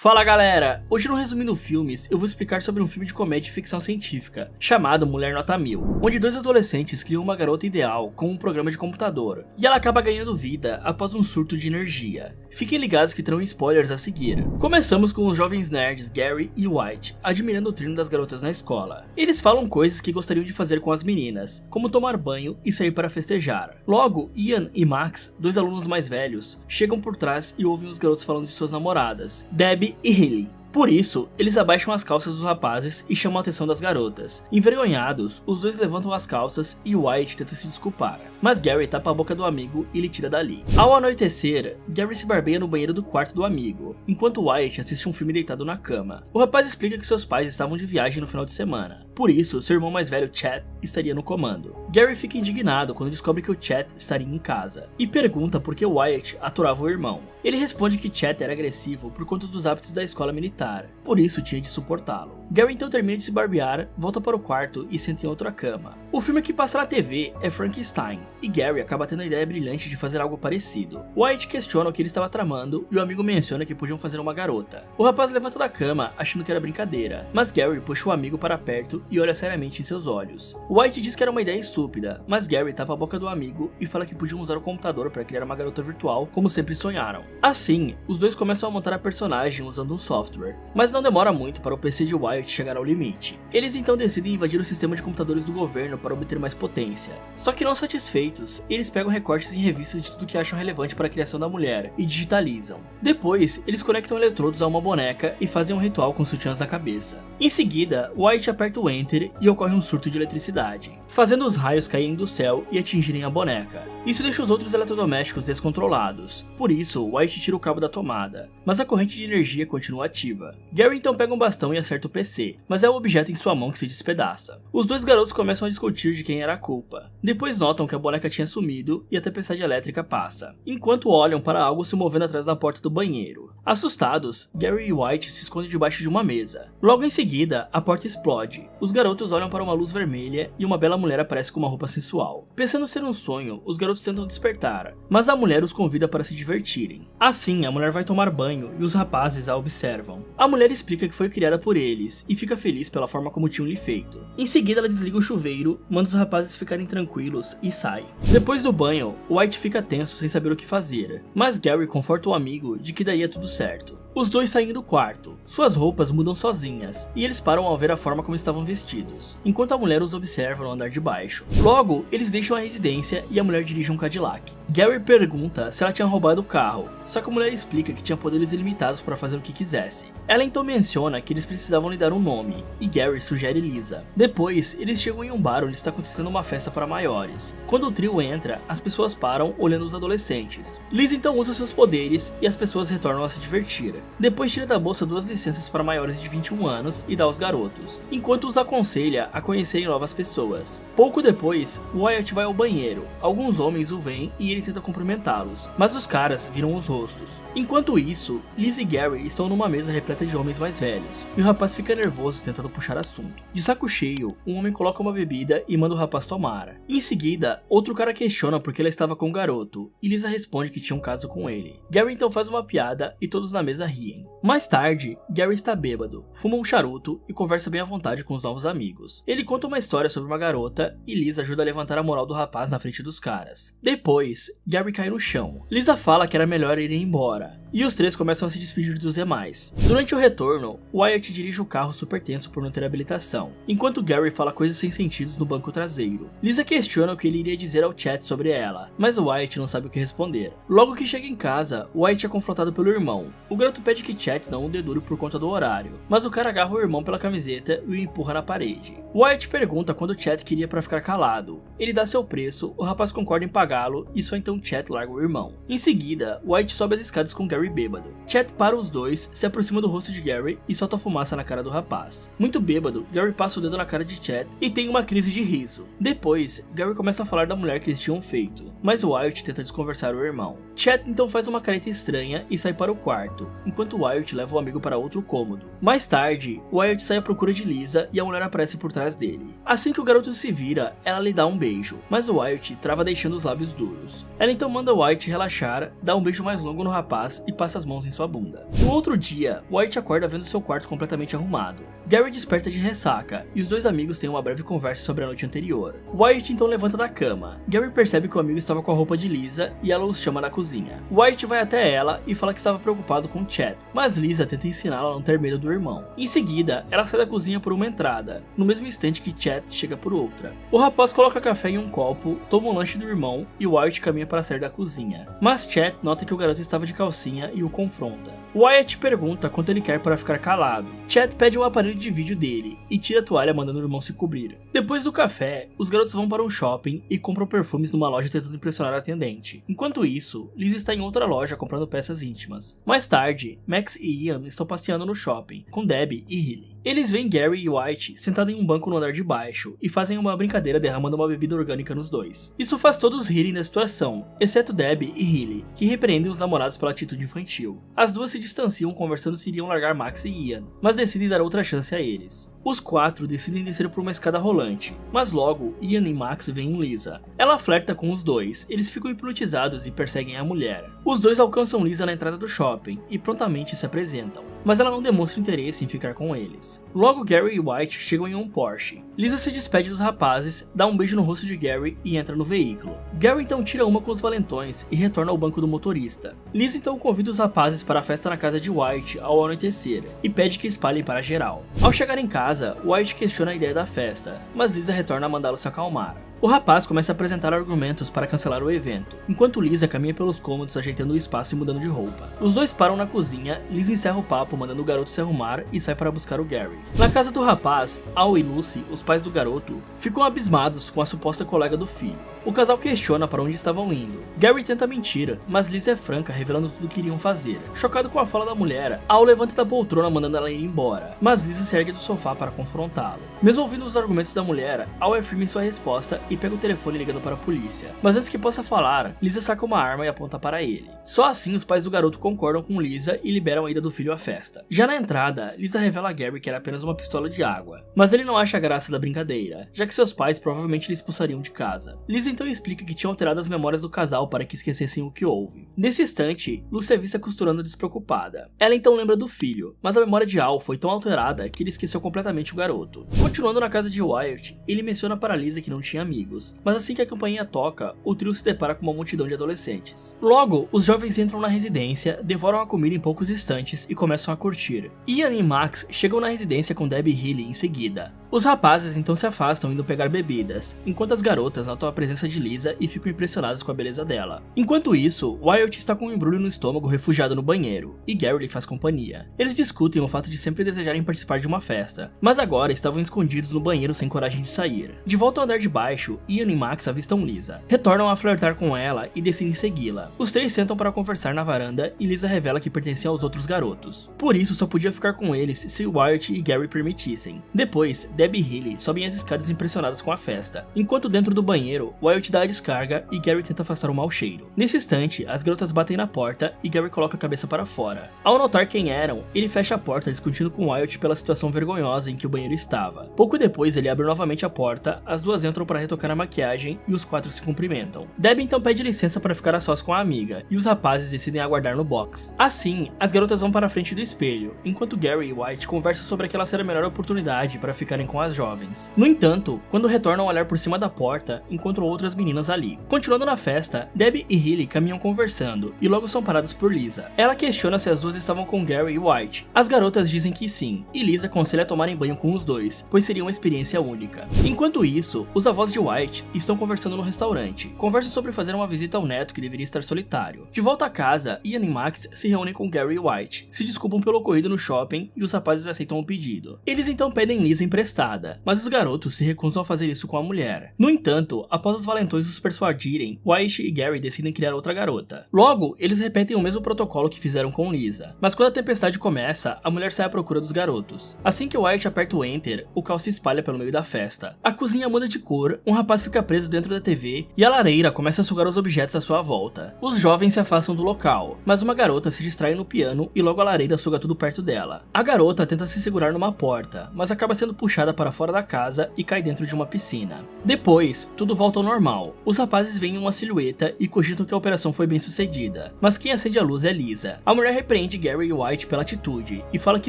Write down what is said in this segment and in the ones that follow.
Fala galera, hoje no Resumindo Filmes eu vou explicar sobre um filme de comédia e ficção científica chamado Mulher Nota 1000, onde dois adolescentes criam uma garota ideal com um programa de computador e ela acaba ganhando vida após um surto de energia. Fiquem ligados que terão spoilers a seguir. Começamos com os jovens nerds Gary e White admirando o treino das garotas na escola. Eles falam coisas que gostariam de fazer com as meninas, como tomar banho e sair para festejar. Logo, Ian e Max, dois alunos mais velhos, chegam por trás e ouvem os garotos falando de suas namoradas, Debbie e Hailey. Por isso, eles abaixam as calças dos rapazes e chamam a atenção das garotas. Envergonhados, os dois levantam as calças e White tenta se desculpar, mas Gary tapa a boca do amigo e lhe tira dali. Ao anoitecer, Gary se barbeia no banheiro do quarto do amigo, enquanto White assiste um filme deitado na cama. O rapaz explica que seus pais estavam de viagem no final de semana, por isso seu irmão mais velho Chad estaria no comando. Gary fica indignado quando descobre que o Chad estaria em casa, e pergunta por que White aturava o irmão. Ele responde que Chad era agressivo por conta dos hábitos da escola militar, por isso tinha de suportá-lo. Gary então termina de se barbear, volta para o quarto e senta em outra cama. O filme que passa na TV é Frankenstein, e Gary acaba tendo a ideia brilhante de fazer algo parecido. White questiona o que ele estava tramando e o amigo menciona que podiam fazer uma garota. O rapaz levanta da cama achando que era brincadeira, mas Gary puxa o amigo para perto e olha seriamente em seus olhos. White diz que era uma ideia estúpida, mas Gary tapa a boca do amigo e fala que podiam usar o computador para criar uma garota virtual como sempre sonharam. Assim, os dois começam a montar a personagem usando um software, mas não demora muito para o PC de White chegar ao limite. Eles então decidem invadir o sistema de computadores do governo para obter mais potência. Só que não satisfeitos, eles pegam recortes em revistas de tudo que acham relevante para a criação da mulher e digitalizam. Depois, eles conectam eletrodos a uma boneca e fazem um ritual com sutiãs na cabeça. Em seguida, White aperta o Enter e ocorre um surto de eletricidade, fazendo os raios caírem do céu e atingirem a boneca. Isso deixa os outros eletrodomésticos descontrolados, por isso White tira o cabo da tomada, mas a corrente de energia continua ativa. Gary então pega um bastão e acerta o PC, mas é o objeto em sua mão que se despedaça. Os dois garotos começam a discutir de quem era a culpa. Depois notam que a boneca tinha sumido e a tempestade elétrica passa, enquanto olham para algo se movendo atrás da porta do banheiro. Assustados, Gary e White se escondem debaixo de uma mesa. Logo em seguida, a porta explode. Os garotos olham para uma luz vermelha e uma bela mulher aparece com uma roupa sensual. Pensando ser um sonho, os garotos tentam despertar, mas a mulher os convida para se divertirem. Assim, a mulher vai tomar banho e os rapazes a observam. A mulher explica que foi criada por eles e fica feliz pela forma como tinham lhe feito. Em seguida, ela desliga o chuveiro, manda os rapazes ficarem tranquilos e sai. Depois do banho, White fica tenso sem saber o que fazer, mas Gary conforta o amigo de que daria tudo certo. Os dois saem do quarto, suas roupas mudam sozinhas e eles param ao ver a forma como estavam vestidos, enquanto a mulher os observa no andar de baixo. Logo, eles deixam a residência e a mulher dirige um Cadillac. Gary pergunta se ela tinha roubado o carro, só que a mulher explica que tinha poderes ilimitados para fazer o que quisesse. Ela então menciona que eles precisavam lhe dar um nome, e Gary sugere Lisa. Depois, eles chegam em um bar onde está acontecendo uma festa para maiores. Quando o trio entra, as pessoas param olhando os adolescentes. Lisa então usa seus poderes e as pessoas retornam a se divertir. Depois tira da bolsa 2 licenças para maiores de 21 anos e dá aos garotos, enquanto os aconselha a conhecerem novas pessoas. Pouco depois, Wyatt vai ao banheiro. Alguns homens o veem e ele tenta cumprimentá-los, mas os caras viram os rostos. Enquanto isso, Liz e Gary estão numa mesa repleta de homens mais velhos, e o rapaz fica nervoso tentando puxar assunto. De saco cheio, um homem coloca uma bebida e manda o rapaz tomar. Em seguida, outro cara questiona por que ela estava com o garoto, e Lisa responde que tinha um caso com ele. Gary então faz uma piada e todos na mesa riem. Mais tarde, Gary está bêbado, fuma um charuto e conversa bem à vontade com os novos amigos. Ele conta uma história sobre uma garota e Lisa ajuda a levantar a moral do rapaz na frente dos caras. Depois, Gary cai no chão. Lisa fala que era melhor ir embora, e os três começam a se despedir dos demais. Durante o retorno, Wyatt dirige o carro super tenso por não ter habilitação, enquanto Gary fala coisas sem sentidos no banco traseiro. Lisa questiona o que ele iria dizer ao Chad sobre ela, mas Wyatt não sabe o que responder. Logo que chega em casa, Wyatt é confrontado pelo irmão. O garoto pede que Chad não o dê duro por conta do horário, mas o cara agarra o irmão pela camiseta e o empurra na parede. Wyatt pergunta quando Chad queria pra ficar calado. Ele dá seu preço, o rapaz concorda em pagá-lo e só então Chad larga o irmão. Em seguida, Wyatt sobe as escadas com Gary bêbado. Chad para os dois, se aproxima do rosto de Gary e solta fumaça na cara do rapaz. Muito bêbado, Gary passa o dedo na cara de Chad e tem uma crise de riso. Depois, Gary começa a falar da mulher que eles tinham feito, mas Wyatt tenta desconversar o irmão. Chad então faz uma careta estranha e sai para o quarto, enquanto Wyatt leva o amigo para outro cômodo. Mais tarde, Wyatt sai à procura de Lisa e a mulher aparece por trás dele. Assim que o garoto se vira, ela lhe dá um beijo, mas Wyatt trava deixando os lábios duros. Ela então manda Wyatt relaxar, dá um beijo mais longo no rapaz e passa as mãos em sua bunda. No outro dia, Wyatt acorda vendo seu quarto completamente arrumado. Gary desperta de ressaca e os dois amigos têm uma breve conversa sobre a noite anterior. Wyatt então levanta da cama. Gary percebe que o amigo estava com a roupa de Lisa e ela os chama na cozinha. Wyatt vai até ela e fala que estava preocupado com Chad, mas Lisa tenta ensiná-la a não ter medo do irmão. Em seguida, ela sai da cozinha por uma entrada, no mesmo instante que Chad chega por outra. O rapaz coloca café em um copo, toma um lanche do irmão e Wyatt caminha para sair da cozinha. Mas Chad nota que o garoto estava de calcinha e o confronta. Wyatt pergunta quanto ele quer para ficar calado. Chad pede um aparelho de vídeo dele e tira a toalha mandando o irmão se cobrir. Depois do café, os garotos vão para um shopping e compram perfumes numa loja tentando impressionar a atendente. Enquanto isso, Liz está em outra loja comprando peças íntimas. Mais tarde, Max e Ian estão passeando no shopping, com Debbie e Hilly. Eles veem Gary e Wyatt sentados em um banco no andar de baixo e fazem uma brincadeira derramando uma bebida orgânica nos dois. Isso faz todos rirem da situação, exceto Debbie e Hilly, que repreendem os namorados pela atitude infantil. As duas se distanciam conversando se iriam largar Max e Ian, mas decidem dar outra chance a eles. Os quatro decidem descer por uma escada rolante, mas logo Ian e Max veem Lisa. Ela flerta com os dois, eles ficam hipnotizados e perseguem a mulher. Os dois alcançam Lisa na entrada do shopping e prontamente se apresentam, mas ela não demonstra interesse em ficar com eles. Logo Gary e Wyatt chegam em um Porsche. Lisa se despede dos rapazes, dá um beijo no rosto de Gary e entra no veículo. Gary então tira uma com os valentões e retorna ao banco do motorista. Lisa então convida os rapazes para a festa na casa de Wyatt ao anoitecer e pede que espalhem para geral. Ao chegar em casa, Wyatt questiona a ideia da festa, mas Lisa retorna a mandá-lo se acalmar. O rapaz começa a apresentar argumentos para cancelar o evento, enquanto Lisa caminha pelos cômodos ajeitando o espaço e mudando de roupa. Os dois param na cozinha, Lisa encerra o papo mandando o garoto se arrumar e sai para buscar o Gary. Na casa do rapaz, Al e Lucy, os pais do garoto, ficam abismados com a suposta colega do filho. O casal questiona para onde estavam indo. Gary tenta mentir, mas Lisa é franca, revelando tudo o que iriam fazer. Chocado com a fala da mulher, Al levanta da poltrona mandando ela ir embora, mas Lisa se ergue do sofá para confrontá-lo. Mesmo ouvindo os argumentos da mulher, Al é firme em sua resposta e pega o telefone ligando para a polícia. Mas antes que possa falar, Lisa saca uma arma e aponta para ele. Só assim os pais do garoto concordam com Lisa e liberam a ida do filho à festa. Já na entrada, Lisa revela a Gary que era apenas uma pistola de água, mas ele não acha a graça da brincadeira, já que seus pais provavelmente lhe expulsariam de casa. Lisa então explica que tinha alterado as memórias do casal para que esquecessem o que houve. Nesse instante, Lucy é vista costurando despreocupada. Ela então lembra do filho, mas a memória de Al foi tão alterada que ele esqueceu completamente o garoto. Continuando na casa de Wyatt, ele menciona para Lisa que não tinha amigos, mas assim que a campainha toca, o trio se depara com uma multidão de adolescentes. Logo, os jovens entram na residência, devoram a comida em poucos instantes e começam a curtir. Ian e Max chegam na residência com Debbie e Hilly em seguida. Os rapazes então se afastam indo pegar bebidas, enquanto as garotas notam a presença de Lisa e ficam impressionadas com a beleza dela. Enquanto isso, Wyatt está com um embrulho no estômago refugiado no banheiro, e Gary lhe faz companhia. Eles discutem o fato de sempre desejarem participar de uma festa, mas agora estavam escondidos no banheiro sem coragem de sair. De volta ao andar de baixo, Ian e Max avistam Lisa, retornam a flertar com ela e decidem segui-la. Os três sentam para conversar na varanda e Lisa revela que pertencia aos outros garotos. Por isso só podia ficar com eles se Wyatt e Gary permitissem. Depois, Debbie e Hilly sobem as escadas impressionadas com a festa, enquanto dentro do banheiro, Wyatt dá a descarga e Gary tenta afastar o mau cheiro. Nesse instante, as garotas batem na porta e Gary coloca a cabeça para fora. Ao notar quem eram, ele fecha a porta discutindo com Wyatt pela situação vergonhosa em que o banheiro estava. Pouco depois ele abre novamente a porta, as duas entram para retocar a maquiagem e os quatro se cumprimentam. Debbie então pede licença para ficar a sós com a amiga e os rapazes decidem aguardar no box. Assim, as garotas vão para a frente do espelho, enquanto Gary e Wyatt conversam sobre aquela ser a melhor oportunidade para ficarem com as jovens. No entanto, quando retornam a olhar por cima da porta, encontram outras meninas ali. Continuando na festa, Debbie e Hilly caminham conversando e logo são paradas por Lisa. Ela questiona se as duas estavam com Gary e Wyatt. As garotas dizem que sim, e Lisa aconselha a tomarem banho com os dois, pois seria uma experiência única. Enquanto isso, os avós de Wyatt estão conversando no restaurante. Conversam sobre fazer uma visita ao neto que deveria estar solitário. De volta a casa, Ian e Max se reúnem com Gary e Wyatt, se desculpam pelo ocorrido no shopping e os rapazes aceitam o pedido. Eles então pedem Lisa emprestada, mas os garotos se recusam a fazer isso com a mulher. No entanto, após os valentões os persuadirem, Wyatt e Gary decidem criar outra garota. Logo, eles repetem o mesmo protocolo que fizeram com Lisa, mas quando a tempestade começa, a mulher sai à procura dos garotos. Assim que Wyatt aperta o Enter, o caos se espalha pelo meio da festa. A cozinha muda de cor, um rapaz fica preso dentro da TV e a lareira começa a sugar os objetos à sua volta. Os jovens se afastam do local, mas uma garota se distrai no piano e logo a lareira suga tudo perto dela. A garota tenta se segurar numa porta, mas acaba sendo puxada para fora da casa e cai dentro de uma piscina. Depois, tudo volta ao normal. Os rapazes veem uma silhueta e cogitam que a operação foi bem sucedida, mas quem acende a luz é Lisa. A mulher repreende Gary e White pela atitude e fala que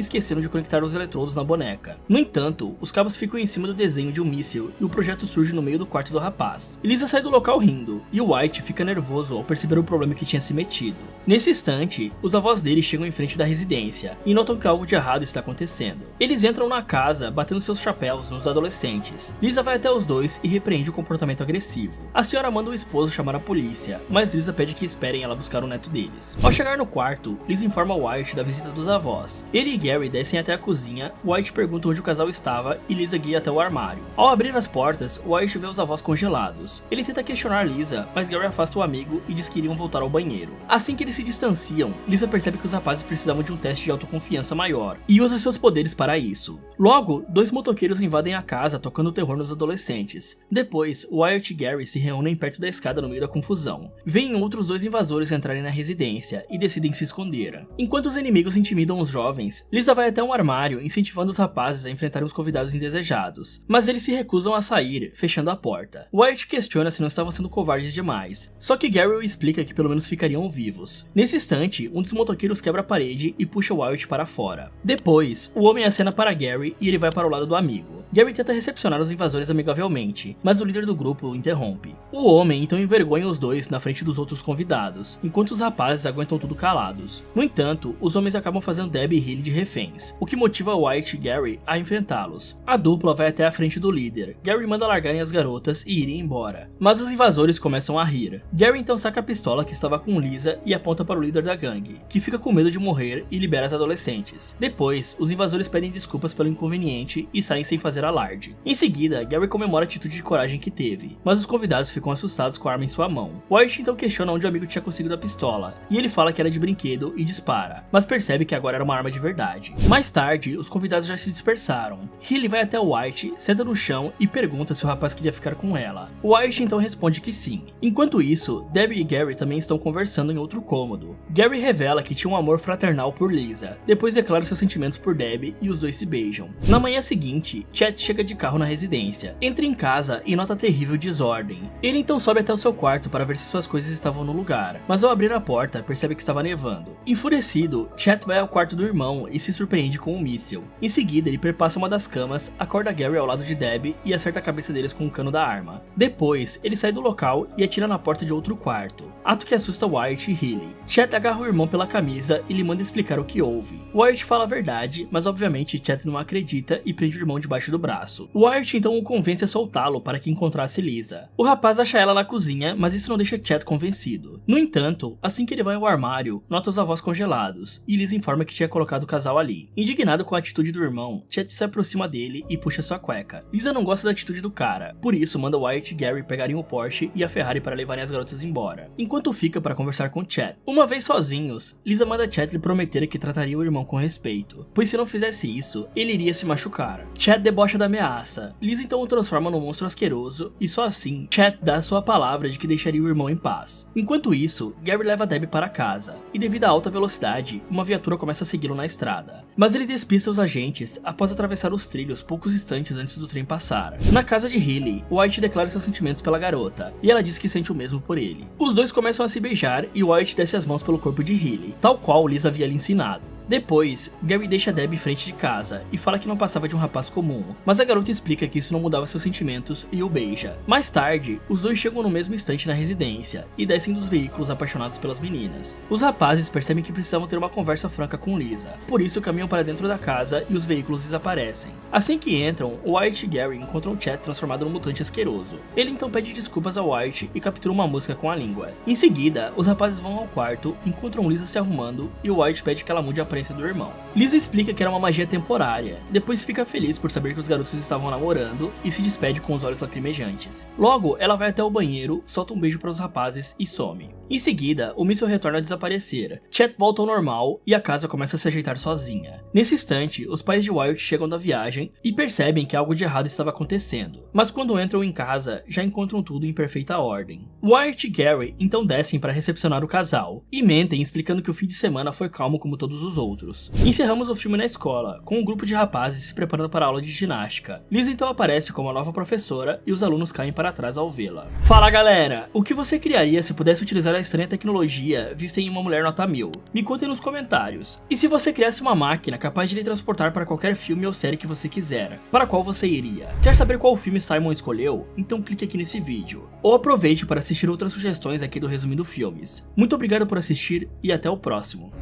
esqueceram de conectar os eletrodos na boneca. No entanto, os cabos ficam em cima do desenho de um míssil e o projeto surge no meio do quarto do rapaz. Lisa sai do local rindo e White fica nervoso ao perceber o problema que tinha se metido. Nesse instante, os avós dele chegam em frente da residência e notam que algo de errado está acontecendo. Eles entram na casa, batendo seus chapéus nos adolescentes. Lisa vai até os dois e repreende o comportamento agressivo. A senhora manda o esposo chamar a polícia, mas Lisa pede que esperem ela buscar o neto deles. Ao chegar no quarto, Lisa informa White da visita dos avós. Ele e Gary descem até a cozinha, White pergunta onde o casal estava e Lisa guia até o armário. Ao abrir as portas, White vê os avós congelados. Ele tenta questionar Lisa, mas Gary afasta o amigo e diz que iriam voltar ao banheiro. Assim que eles se distanciam, Lisa percebe que os rapazes precisavam de um teste de autoconfiança maior e usa seus poderes para isso. Logo, dois motoqueiros invadem a casa tocando terror nos adolescentes. Depois, Wyatt e Gary se reúnem perto da escada no meio da confusão. Veem outros dois invasores entrarem na residência e decidem se esconder. Enquanto os inimigos intimidam os jovens, Lisa vai até um armário incentivando os rapazes a enfrentarem os convidados indesejados, mas eles se recusam a sair, fechando a porta. Wyatt questiona se não estavam sendo covardes demais, só que Gary explica que pelo menos ficariam vivos. Nesse instante, um dos motoqueiros quebra a parede e puxa Wyatt para fora. Depois, o homem acena para Gary e ele vai para o lado do amigo. Gary tenta recepcionar os invasores amigavelmente, mas o líder do grupo o interrompe. O homem então envergonha os dois na frente dos outros convidados, enquanto os rapazes aguentam tudo calados. No entanto, os homens acabam fazendo Debbie e Hilly de reféns, o que motiva Wyatt e Gary a enfrentá-los. A dupla vai até a frente do líder. Gary manda largarem as garotas e irem embora, mas os invasores começam a rir. Gary então saca a pistola que estava com Lisa e aponta para o líder da gangue, que fica com medo de morrer e libera as adolescentes. Depois, os invasores pedem desculpas pelo inconveniente e saem sem fazer alarde. Em seguida, Gary comemora a atitude de coragem que teve, mas os convidados ficam assustados com a arma em sua mão. Wyatt então questiona onde o amigo tinha conseguido a pistola, e ele fala que era de brinquedo e dispara, mas percebe que agora era uma arma de verdade. Mais tarde, os convidados já se dispersaram. Hilly vai até Wyatt, senta no chão e pergunta se o rapaz queria ficar com ela. Wyatt então responde que sim. Enquanto isso, Debbie e Gary também estão conversando em outro cômodo. Gary revela que tinha um amor fraternal por Lisa, depois declara seus sentimentos por Debbie e os dois se beijam. Na manhã seguinte, Chet chega de carro na residência, entra em casa e nota terrível desordem. Ele então sobe até o seu quarto para ver se suas coisas estavam no lugar, mas ao abrir a porta percebe que estava nevando. Enfurecido, Chet vai ao quarto do irmão e se surpreende com um míssil. Em seguida, ele perpassa uma das camas, acorda Gary ao lado de Debbie e acerta a cabeça deles com o cano da arma. Depois, ele sai do local e atira na porta de outro quarto, ato que assusta Wyatt e Hilly. Chet agarra o irmão pela camisa e lhe manda explicar o que houve. Wyatt fala a verdade, mas obviamente Chet não acredita e prende o irmão debaixo do braço. Wyatt então o convence a soltá-lo para que encontrasse Lisa. O rapaz acha ela na cozinha, mas isso não deixa Chet convencido. No entanto, assim que ele vai ao armário, nota os avós congelados, e Lisa informa que tinha colocado o casal ali. Indignado com a atitude do irmão, Chet se aproxima dele e puxa sua cueca. Lisa não gosta da atitude do cara, por isso manda Wyatt e Gary pegarem o Porsche e a Ferrari para levarem as garotas embora, enquanto fica para conversar com Chet. Uma vez sozinhos, Lisa manda Chet lhe prometer que trataria o irmão com respeito, pois se não fizesse isso, ele iria se machucar. Chet debocha da ameaça. Lisa então o transforma num monstro asqueroso e só assim, Chet dá sua palavra de que deixaria o irmão em paz. Enquanto isso, Gary leva Debbie para casa, e devido à alta velocidade, uma viatura começa a segui-lo na estrada. Mas ele despista os agentes após atravessar os trilhos poucos instantes antes do trem passar. Na casa de Hilly, Wyatt declara seus sentimentos pela garota, e ela diz que sente o mesmo por ele. Os dois começam a se beijar e Wyatt desce as mãos pelo corpo de Hilly, tal qual Lisa havia lhe ensinado. Depois, Gary deixa Debbie em frente de casa e fala que não passava de um rapaz comum, mas a garota explica que isso não mudava seus sentimentos e o beija. Mais tarde, os dois chegam no mesmo instante na residência e descem dos veículos apaixonados pelas meninas. Os rapazes percebem que precisavam ter uma conversa franca com Lisa, por isso caminham para dentro da casa e os veículos desaparecem. Assim que entram, Wyatt e Gary encontram o Chet transformado num mutante asqueroso. Ele então pede desculpas a Wyatt e captura uma mosca com a língua. Em seguida, os rapazes vão ao quarto, encontram Lisa se arrumando e Wyatt pede que ela mude a aparência do irmão. Lisa explica que era uma magia temporária, depois fica feliz por saber que os garotos estavam namorando e se despede com os olhos lacrimejantes. Logo, ela vai até o banheiro, solta um beijo para os rapazes e some. Em seguida, o míssil retorna a desaparecer, Chet volta ao normal e a casa começa a se ajeitar sozinha. Nesse instante, os pais de Wyatt chegam da viagem e percebem que algo de errado estava acontecendo, mas quando entram em casa, já encontram tudo em perfeita ordem. Wyatt e Gary então descem para recepcionar o casal, e mentem explicando que o fim de semana foi calmo como todos os outros. Encerramos o filme na escola, com um grupo de rapazes se preparando para a aula de ginástica. Lisa então aparece como a nova professora e os alunos caem para trás ao vê-la. Fala galera, o que você criaria se pudesse utilizar a estranha tecnologia vista em uma mulher nota 1000? Me contem nos comentários. E se você criasse uma máquina capaz de lhe transportar para qualquer filme ou série que você quiser, para qual você iria? Quer saber qual filme Simon escolheu? Então clique aqui nesse vídeo. Ou aproveite para assistir outras sugestões aqui do Resumindo Filmes. Muito obrigado por assistir e até o próximo.